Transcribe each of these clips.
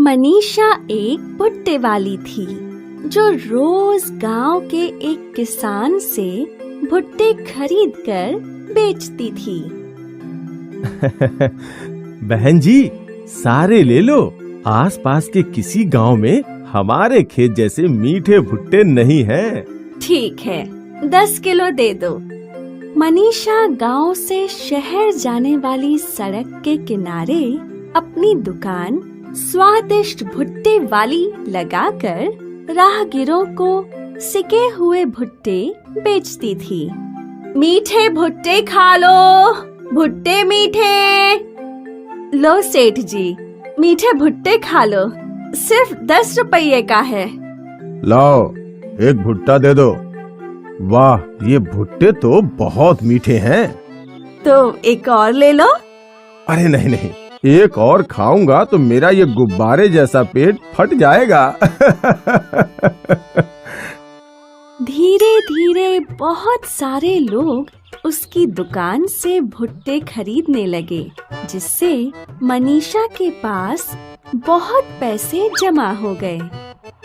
मनीषा एक भुट्टे वाली थी जो रोज गांव के एक किसान से भुट्टे खरीद कर बेचती थी। बहन जी, सारे ले लो। आसपास के किसी गांव में हमारे खेत जैसे मीठे भुट्टे नहीं हैं। ठीक है, 10 किलो दे दो। मनीषा गांव से शहर जाने वाली सड़क के किनारे अपनी दुकान स्वादिष्ट भुट्टे वाली लगाकर राहगीरों को सिके हुए भुट्टे बेचती थी। मीठे भुट्टे खा लो, भुट्टे मीठे। लो सेठ जी, मीठे भुट्टे खा लो, सिर्फ 10 रुपये का है। लाओ, एक भुट्टा दे दो। वाह, ये भुट्टे तो बहुत मीठे हैं। तो एक और ले लो। अरे नहीं नहीं, एक और खाऊंगा तो मेरा ये गुब्बारे जैसा पेट फट जाएगा। धीरे धीरे बहुत सारे लोग उसकी दुकान से भुट्टे खरीदने लगे, जिससे मनीषा के पास बहुत पैसे जमा हो गए।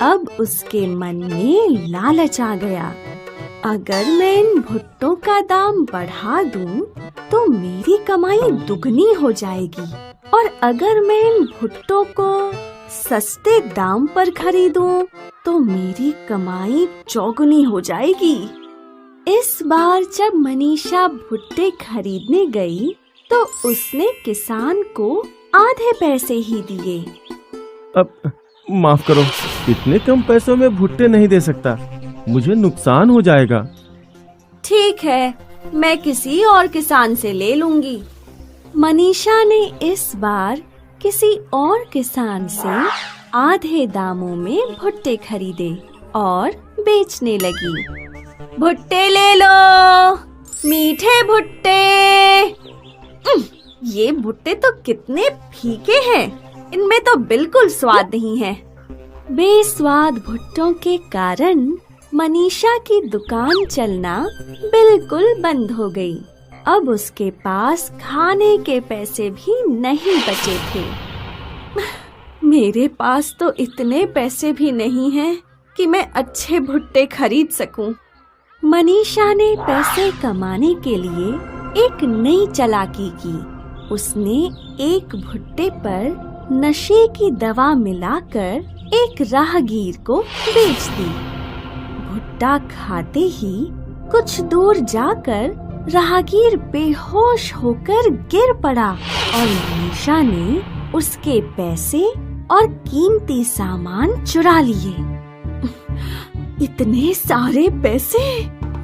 अब उसके मन में लालच आ गया। अगर मैं इन भुट्टों का दाम बढ़ा दूं, तो मेरी कमाई दुगनी हो जाएगी। और अगर मैं इन भुट्टों को सस्ते दाम पर खरीदूं, तो मेरी कमाई चौगुनी हो जाएगी। इस बार जब मनीषा भुट्टे खरीदने गई, तो उसने किसान को आधे पैसे ही दिए। अब माफ करो, इतने कम पैसों में भुट्टे नहीं दे सकता, मुझे नुकसान हो जाएगा। ठीक है, मैं किसी और किसान से ले लूंगी। मनीषा ने इस बार किसी और किसान से आधे दामों में भुट्टे खरीदे और बेचने लगी। भुट्टे ले लो, मीठे भुट्टे। ये भुट्टे तो कितने फीके हैं, इनमें तो बिल्कुल स्वाद नहीं है। बेस्वाद भुट्टों के कारण मनीषा की दुकान चलना बिल्कुल बंद हो गई। अब उसके पास खाने के पैसे भी नहीं बचे थे। मेरे पास तो इतने पैसे भी नहीं हैं कि मैं अच्छे भुट्टे खरीद सकूं। मनीषा ने पैसे कमाने के लिए एक नई चालाकी की। उसने एक भुट्टे पर नशे की दवा मिलाकर एक राहगीर को बेच दी। भुट्टा खाते ही कुछ दूर जाकर राहगीर बेहोश होकर गिर पड़ा और मनीषा ने उसके पैसे और कीमती सामान चुरा लिए। इतने सारे पैसे,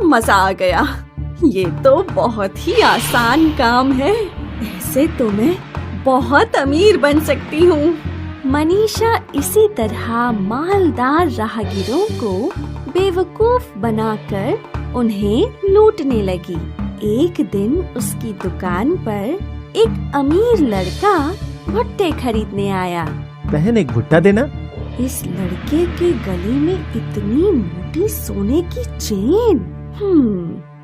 मजा आ गया। ये तो बहुत ही आसान काम है, ऐसे तो मैं बहुत अमीर बन सकती हूँ। मनीषा इसी तरह मालदार राहगीरों को बेवकूफ बनाकर उन्हें लूटने लगी। एक दिन उसकी दुकान पर एक अमीर लड़का भुट्टे खरीदने आया। बहन, एक भुट्टा देना। इस लड़के के गले में इतनी मोटी सोने की चेन।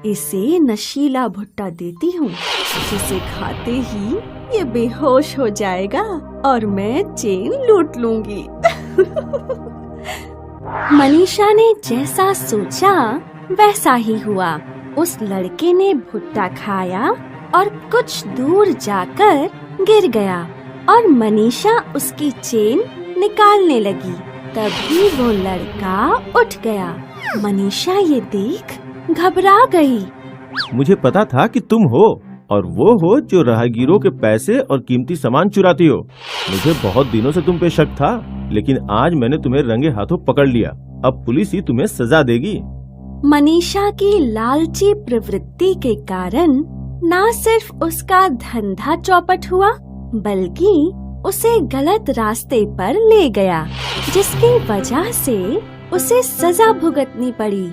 इसे नशीला भुट्टा देती हूँ, जिसे खाते ही ये बेहोश हो जाएगा और मैं चेन लूट लूंगी। मनीषा ने जैसा सोचा वैसा ही हुआ। उस लड़के ने भुट्टा खाया और कुछ दूर जाकर गिर गया और मनीषा उसकी चेन निकालने लगी। तभी वो लड़का उठ गया। मनीषा ये देख घबरा गई। मुझे पता था कि तुम हो, और वो हो जो राहगीरों के पैसे और कीमती सामान चुराती हो। मुझे बहुत दिनों से तुम पे शक था, लेकिन आज मैंने तुम्हें रंगे हाथों पकड़ लिया। अब पुलिस ही तुम्हें सजा देगी। मनीषा की लालची प्रवृत्ति के कारण न सिर्फ उसका धंधा चौपट हुआ, बल्कि उसे गलत रास्ते पर ले गया, जिसकी वजह से उसे सजा भुगतनी पड़ी।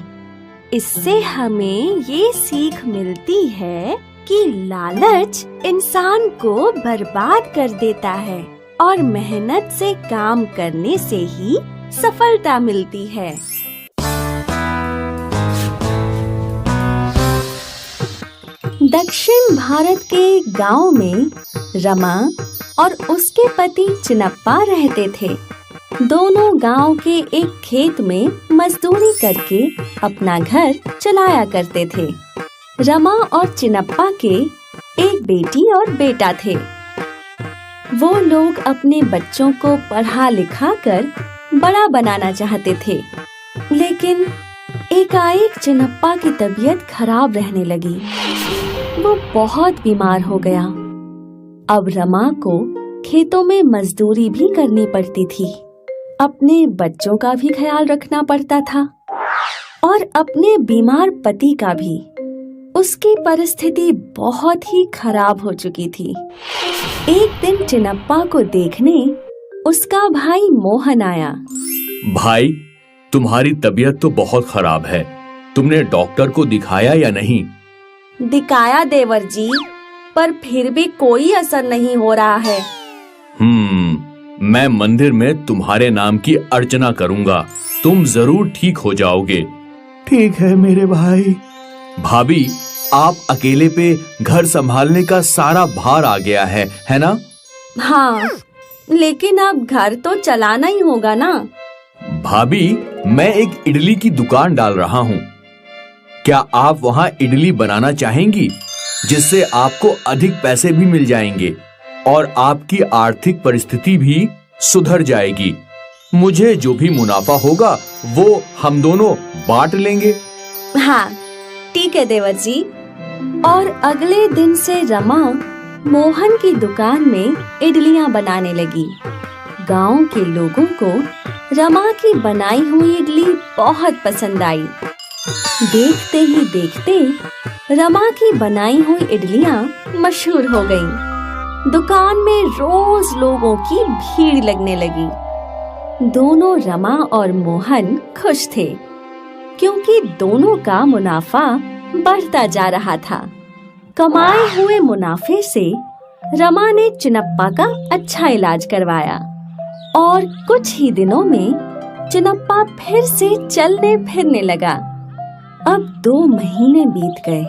इससे हमें ये सीख मिलती है कि लालच इंसान को बर्बाद कर देता है और मेहनत से काम करने से ही सफलता मिलती है। दक्षिण भारत के गांव में रमा और उसके पति चिनप्पा रहते थे। दोनों गांव के एक खेत में मजदूरी करके अपना घर चलाया करते थे। रमा और चिनप्पा के एक बेटी और बेटा थे। वो लोग अपने बच्चों को पढ़ा लिखा कर बड़ा बनाना चाहते थे, लेकिन एकाएक चिनप्पा की तबीयत खराब रहने लगी। वो बहुत बीमार हो गया। अब रमा को खेतों में मजदूरी भी करनी पड़ती थी, अपने बच्चों का भी ख्याल रखना पड़ता था और अपने बीमार पति का भी। उसकी परिस्थिति बहुत ही खराब हो चुकी थी। एक दिन चिनप्पा को देखने उसका भाई मोहन आया। भाई, तुम्हारी तबीयत तो बहुत खराब है। तुमने डॉक्टर को दिखाया या नहीं? दिखाया देवर जी, पर फिर भी कोई असर नहीं हो रहा है। मैं मंदिर में तुम्हारे नाम की अर्चना करूंगा। तुम जरूर ठीक हो जाओगे। ठीक है मेरे भाई। भाभी, आप अकेले पे घर संभालने का सारा भार आ गया है ना? हाँ, लेकिन अब घर तो चलाना ही होगा ना। भाभी, मैं एक इडली की दुकान डाल रहा हूँ। क्या आप वहाँ इडली बनाना चाहेंगी, जिससे आपको अधिक पैसे भी मिल जाएंगे और आपकी आर्थिक परिस्थिति भी सुधर जाएगी। मुझे जो भी मुनाफा होगा वो हम दोनों बांट लेंगे। हाँ, ठीक है देवर जी। और अगले दिन से रमा मोहन की दुकान में इडलियां बनाने लगी। गांव के लोगों को रमा की बनाई हुई इडली बहुत पसंद आई। देखते ही देखते रमा की बनाई हुई इडलियां मशहूर हो गईं। दुकान में रोज लोगों की भीड़ लगने लगी। दोनों रमा और मोहन खुश थे, क्योंकि दोनों का मुनाफा बढ़ता जा रहा था। कमाए हुए मुनाफे से रमा ने चिनप्पा का अच्छा इलाज करवाया और कुछ ही दिनों में चिनप्पा फिर से चलने फिरने लगा। अब 2 महीने बीत गए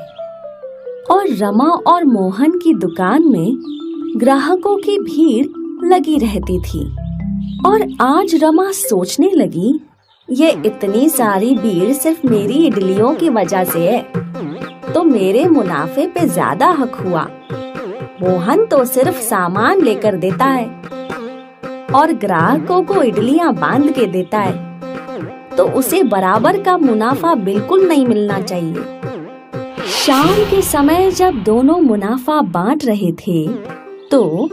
और रमा और मोहन की दुकान में ग्राहकों की भीड़ लगी रहती थी। और आज रमा सोचने लगी, ये इतनी सारी भीड़ सिर्फ मेरी इडलियों की वजह से है, तो मेरे मुनाफे पे ज्यादा हक हुआ। मोहन तो सिर्फ सामान लेकर देता है और ग्राहकों को इडलियां बांध के देता है, तो उसे बराबर का मुनाफा बिल्कुल नहीं मिलना चाहिए। शाम के समय जब दोनों मुनाफा बांट रहे थे, तो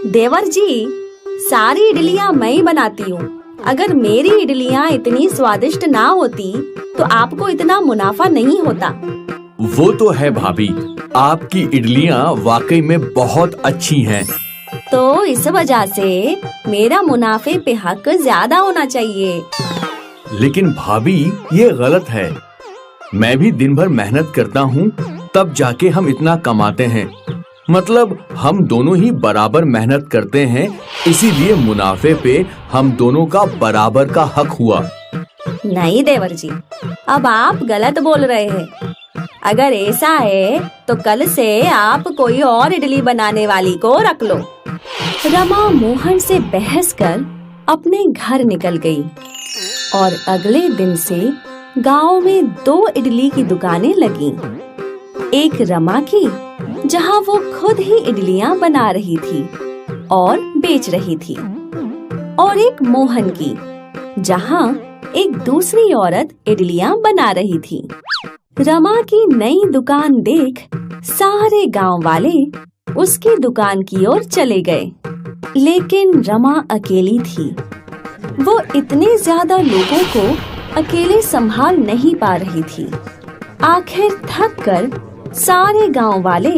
देवर जी, सारी इडलियां मैं ही बनाती हूँ। अगर मेरी इडलियां इतनी स्वादिष्ट ना होती तो आपको इतना मुनाफा नहीं होता। वो तो है भाभी, आपकी इडलियां वाकई में बहुत अच्छी हैं। तो इस वजह से मेरा मुनाफे पे हक ज्यादा होना चाहिए। लेकिन भाभी, ये गलत है। मैं भी दिन भर मेहनत करता हूँ, तब जाके हम इतना कमाते हैं। मतलब हम दोनों ही बराबर मेहनत करते हैं, इसीलिए मुनाफे पे हम दोनों का बराबर का हक हुआ। नहीं देवर जी, अब आप गलत बोल रहे हैं। अगर ऐसा है तो कल से आप कोई और इडली बनाने वाली को रख लो। रमा मोहन से बहस कर अपने घर निकल गई और अगले दिन से गांव में 2 इडली की दुकानें लगीं। एक रमा की, जहां वो खुद ही इडलियां बना रही थी और बेच रही थी, और एक मोहन की, जहां एक दूसरी औरत इडलियां बना रही थी। रमा की नई दुकान देख सारे गांव वाले उसकी दुकान की ओर चले गए, लेकिन रमा अकेली थी। वो इतने ज्यादा लोगों को अकेले संभाल नहीं पा रही थी। आखिर थक कर सारे गांव वाले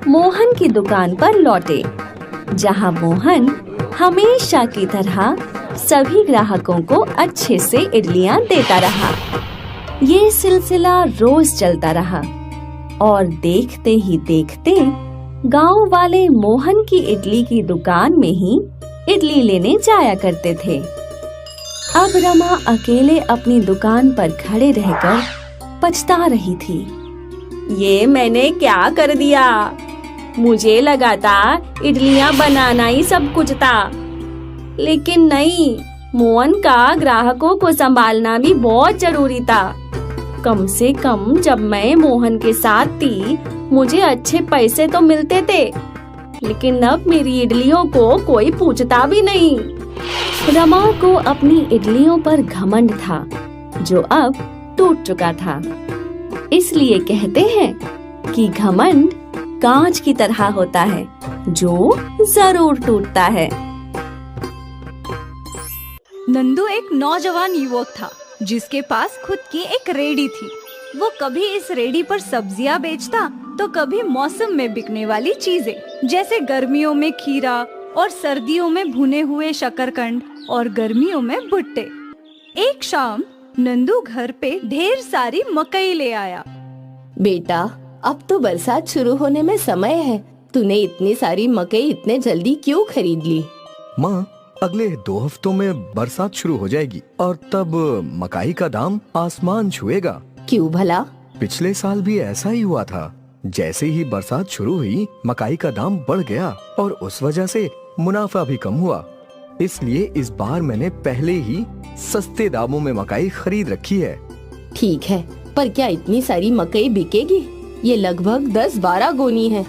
मोहन की दुकान पर लौटे, जहां मोहन हमेशा की तरह सभी ग्राहकों को अच्छे से इडलियां देता रहा। ये सिलसिला रोज चलता रहा और देखते ही देखते गांव वाले मोहन की इडली की दुकान में ही इडली लेने जाया करते थे। अब रमा अकेले अपनी दुकान पर खड़े रहकर पछता रही थी। ये मैंने क्या कर दिया? मुझे लगा था इडलियां बनाना ही सब कुछ था, लेकिन नहीं, मोहन का ग्राहकों को संभालना भी बहुत जरूरी था। कम से कम जब मैं मोहन के साथ थी मुझे अच्छे पैसे तो मिलते थे, लेकिन अब मेरी इडलियों को कोई पूछता भी नहीं। रमा को अपनी इडलियों पर घमंड था जो अब टूट चुका था। इसलिए कहते हैं कि घमंड कांच की तरह होता है जो जरूर टूटता है। नंदू एक नौजवान युवक था जिसके पास खुद की एक रेडी थी। वो कभी इस रेडी पर सब्जियां बेचता तो कभी मौसम में बिकने वाली चीजें, जैसे गर्मियों में खीरा और सर्दियों में भुने हुए शकरकंद और गर्मियों में भुट्टे। एक शाम नंदू घर पे ढेर सारी मकई ले आया। बेटा, अब तो बरसात शुरू होने में समय है। तूने इतनी सारी मकई इतने जल्दी क्यों खरीद ली? माँ, अगले 2 हफ्तों में बरसात शुरू हो जाएगी और तब मकाई का दाम आसमान छुएगा। क्यों भला? पिछले साल भी ऐसा ही हुआ था। जैसे ही बरसात शुरू हुई मकाई का दाम बढ़ गया और उस वजह से मुनाफा भी कम हुआ। इसलिए इस बार मैंने पहले ही सस्ते दामों में मकाई खरीद रखी है। ठीक है, पर क्या इतनी सारी मकई बिकेगी? ये लगभग 10-12 गोनी है।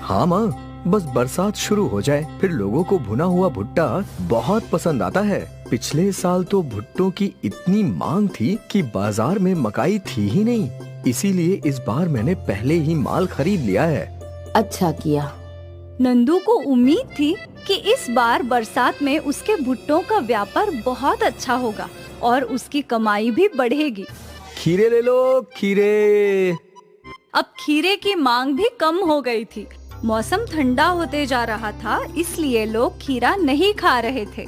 हाँ माँ, बस बरसात शुरू हो जाए फिर लोगों को भुना हुआ भुट्टा बहुत पसंद आता है। पिछले साल तो भुट्टों की इतनी मांग थी कि बाजार में मकाई थी ही नहीं, इसीलिए इस बार मैंने पहले ही माल खरीद लिया है। अच्छा किया। नंदू को उम्मीद थी कि इस बार बरसात में उसके भुट्टों का व्यापार बहुत अच्छा होगा और उसकी कमाई भी बढ़ेगी। खीरे ले लो, खीरे। अब खीरे की मांग भी कम हो गई थी। मौसम ठंडा होते जा रहा था, इसलिए लोग खीरा नहीं खा रहे थे।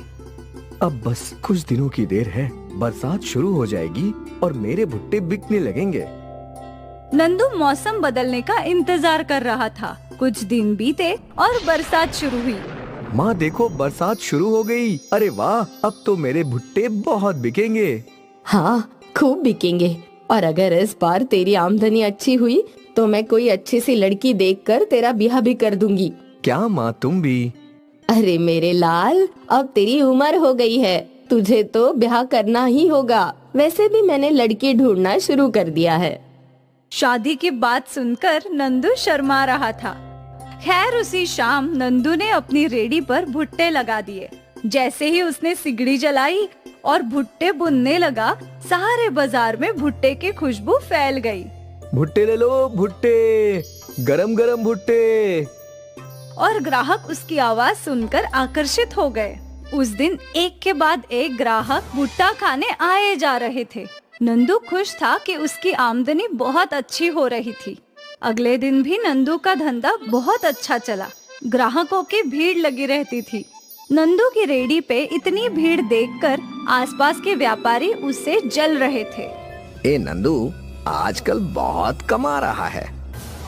अब बस कुछ दिनों की देर है, बरसात शुरू हो जाएगी और मेरे भुट्टे बिकने लगेंगे। नंदू मौसम बदलने का इंतजार कर रहा था। कुछ दिन बीते और बरसात शुरू हुई। माँ देखो, बरसात शुरू हो गई। अरे वाह, अब तो मेरे भुट्टे बहुत बिकेंगे। हाँ, खूब बिकेंगे। और अगर इस बार तेरी आमदनी अच्छी हुई तो मैं कोई अच्छी सी लड़की देखकर तेरा ब्याह भी कर दूंगी। क्या माँ, तुम भी? अरे मेरे लाल, अब तेरी उम्र हो गई है, तुझे तो ब्याह करना ही होगा। वैसे भी मैंने लड़की ढूंढना शुरू कर दिया है। शादी की बात सुनकर नंदू शर्मा रहा था। खैर उसी शाम नंदू ने अपनी रेडी पर भुट्टे लगा दिए। जैसे ही उसने सिगड़ी जलाई और भुट्टे बुनने लगा, सारे बाजार में भुट्टे की खुशबू फैल गई। भुट्टे ले लो, भुट्टे, गरम गरम भुट्टे। और ग्राहक उसकी आवाज सुनकर आकर्षित हो गए। उस दिन एक के बाद एक ग्राहक भुट्टा खाने आए जा रहे थे। नंदू खुश था कि उसकी आमदनी बहुत अच्छी हो रही थी। अगले दिन भी नंदू का धंधा बहुत अच्छा चला। ग्राहकों की भीड़ लगी रहती थी। नंदू की रेडी पे इतनी भीड़ देखकर आसपास के व्यापारी उससे जल रहे थे। ए नंदू, आजकल बहुत कमा रहा है।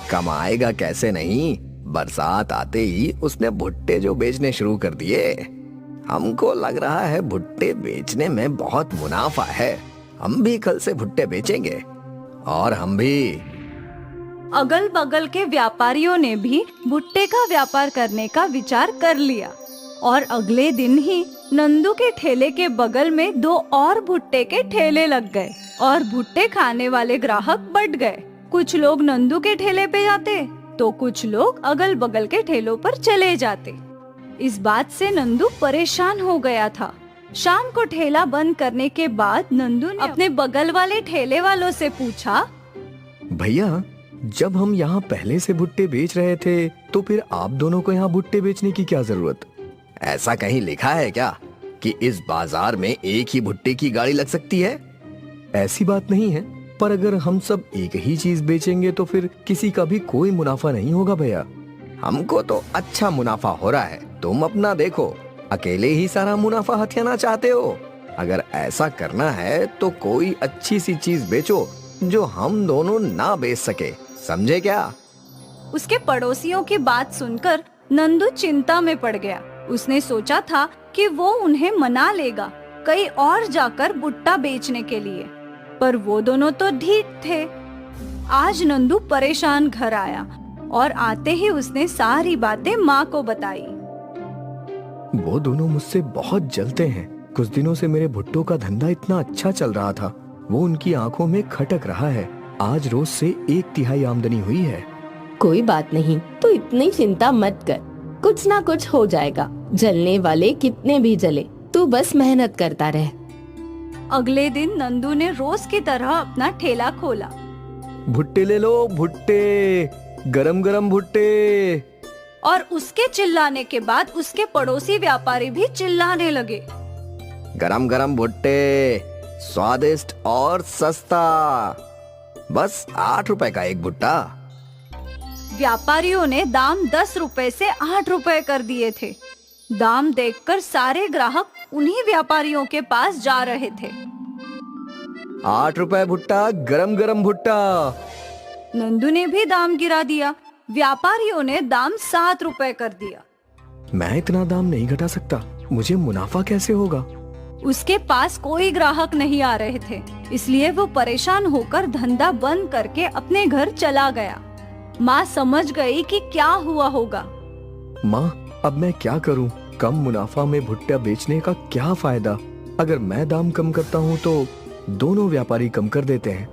कमाएगा कैसे नहीं, बरसात आते ही उसने भुट्टे जो बेचने शुरू कर दिए। हमको लग रहा है भुट्टे बेचने में बहुत मुनाफा है। हम भी कल से भुट्टे बेचेंगे। और हम भी। अगल बगल के व्यापारियों ने भी भुट्टे का व्यापार करने का विचार कर लिया और अगले दिन ही नंदू के ठेले के बगल में 2 और भुट्टे के ठेले लग गए और भुट्टे खाने वाले ग्राहक बढ़ गए। कुछ लोग नंदू के ठेले पे जाते तो कुछ लोग अगल बगल के ठेलों पर चले जाते। इस बात से नंदू परेशान हो गया था। शाम को ठेला बंद करने के बाद नंदू ने अपने बगल वाले ठेले वालों से पूछा, भैया, जब हम यहाँ पहले से भुट्टे बेच रहे थे तो फिर आप दोनों को यहाँ भुट्टे बेचने की क्या जरूरत? ऐसा कहीं लिखा है क्या कि इस बाजार में एक ही भुट्टे की गाड़ी लग सकती है? ऐसी बात नहीं है, पर अगर हम सब एक ही चीज बेचेंगे तो फिर किसी का भी कोई मुनाफा नहीं होगा भैया। हमको तो अच्छा मुनाफा हो रहा है, तुम अपना देखो। अकेले ही सारा मुनाफा हथियाना चाहते हो? अगर ऐसा करना है तो कोई अच्छी सी चीज बेचो जो हम दोनों ना बेच सके, समझे क्या? उसके पड़ोसियों की बात सुनकर नंदू चिंता में पड़ गया। उसने सोचा था कि वो उन्हें मना लेगा कहीं और जाकर भुट्टा बेचने के लिए, पर वो दोनों तो ढीठ थे। आज नंदू परेशान घर आया और आते ही उसने सारी बातें माँ को बताई। वो दोनों मुझसे बहुत जलते हैं। कुछ दिनों से मेरे भुट्टो का धंधा इतना अच्छा चल रहा था, वो उनकी आंखों में खटक रहा है। आज रोज से 1/3 आमदनी हुई है। कोई बात नहीं, तू इतनी चिंता मत कर, कुछ ना कुछ हो जाएगा। जलने वाले कितने भी जले, तू बस मेहनत करता रह। अगले दिन नंदू ने रोज की तरह अपना ठेला खोला। भुट्टे ले लो, भुट्टे, गरम गरम भुट्टे। और उसके चिल्लाने के बाद उसके पड़ोसी व्यापारी भी चिल्लाने लगे। गरम गरम भुट्टे, स्वादिष्ट और सस्ता, बस 8 रुपए का एक भुट्टा। व्यापारियों ने दाम 10 रुपए से 8 रुपए कर दिए थे। दाम देखकर सारे ग्राहक उन्हीं व्यापारियों के पास जा रहे थे। 8 रुपए भुट्टा, गरम गरम भुट्टा। नंदू ने भी दाम गिरा दिया। व्यापारियों ने दाम 7 रुपए कर दिया। मैं इतना दाम नहीं घटा सकता, मुझे मुनाफा कैसे होगा? उसके पास कोई ग्राहक नहीं आ रहे थे, इसलिए वो परेशान होकर धंधा बंद करके अपने घर चला गया। माँ समझ गई कि क्या हुआ होगा। माँ, अब मैं क्या करूँ? कम मुनाफा में भुट्टा बेचने का क्या फायदा? अगर मैं दाम कम करता हूँ तो दोनों व्यापारी कम कर देते हैं।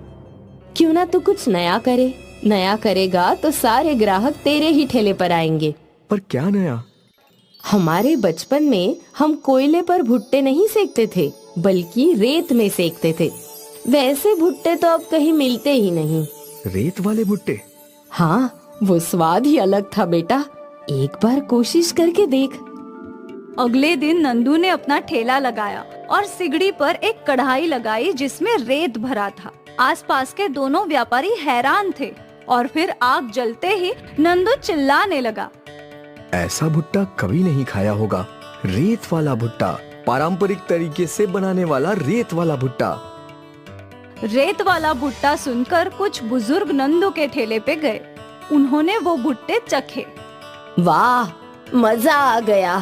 क्यों ना तू कुछ नया करे? नया करेगा तो सारे ग्राहक तेरे ही ठेले पर आएंगे। पर क्या नया? हमारे बचपन में हम कोयले पर भुट्टे नहीं सेकते थे, बल्कि रेत में सेकते थे। वैसे भुट्टे तो अब कहीं मिलते ही नहीं। रेत वाले भुट्टे? हाँ, वो स्वाद ही अलग था बेटा, एक बार कोशिश करके देख। अगले दिन नंदू ने अपना ठेला लगाया और सिगड़ी पर एक कढ़ाई लगाई जिसमें रेत भरा था। आसपास के दोनों व्यापारी हैरान थे और फिर आग जलते ही नंदू चिल्लाने लगा। ऐसा भुट्टा कभी नहीं खाया होगा। रेत वाला भुट्टा, पारंपरिक तरीके से बनाने वाला रेत वाला भुट्टा। रेत वाला भुट्टा सुनकर कुछ बुजुर्ग नंदू के ठेले पे गए। उन्होंने वो भुट्टे चखे। वाह, मजा आ गया,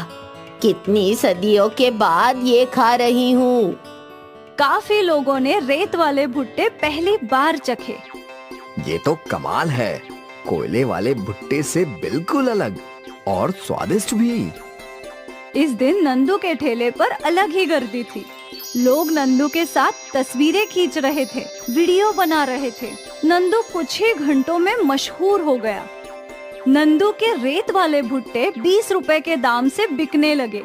कितनी सदियों के बाद ये खा रही हूँ। काफी लोगों ने रेत वाले भुट्टे पहली बार चखे। ये तो कमाल है, कोयले वाले भुट्टे से बिल्कुल अलग और स्वादिष्ट भी। इस दिन नंदू के ठेले पर अलग ही गर्दी थी। लोग नंदू के साथ तस्वीरें खींच रहे थे, वीडियो बना रहे थे। नंदू कुछ ही घंटों में मशहूर हो गया। नंदू के रेत वाले भुट्टे 20 रुपए के दाम से बिकने लगे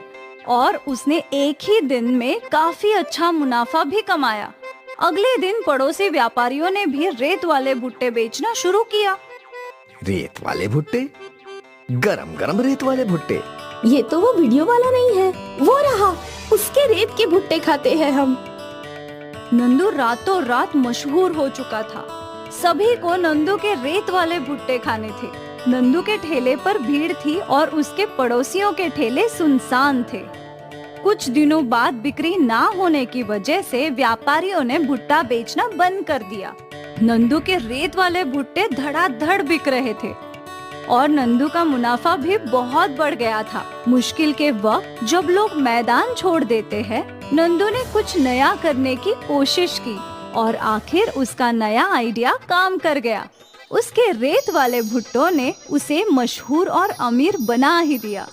और उसने एक ही दिन में काफी अच्छा मुनाफा भी कमाया। अगले दिन पड़ोसी व्यापारियों ने भी रेत वाले भुट्टे बेचना शुरू किया। रेत वाले भुट्टे, गरम गरम रेत वाले भुट्टे। ये तो वो वीडियो वाला नहीं है, वो रहा, उसके रेत के भुट्टे खाते हैं हम। नंदू रातों रात मशहूर हो चुका था। सभी को नंदू के रेत वाले भुट्टे खाने थे। नंदू के ठेले पर भीड़ थी और उसके पड़ोसियों के ठेले सुनसान थे। कुछ दिनों बाद बिक्री ना होने की वजह से व्यापारियों ने भुट्टा बेचना बंद कर दिया। नंदू के रेत वाले भुट्टे धड़ाधड़ बिक रहे थे और नंदू का मुनाफा भी बहुत बढ़ गया था। मुश्किल के वक्त जब लोग मैदान छोड़ देते हैं, नंदू ने कुछ नया करने की कोशिश की और आखिर उसका नया आइडिया काम कर गया। उसके रेत वाले भुट्टों ने उसे मशहूर और अमीर बना ही दिया।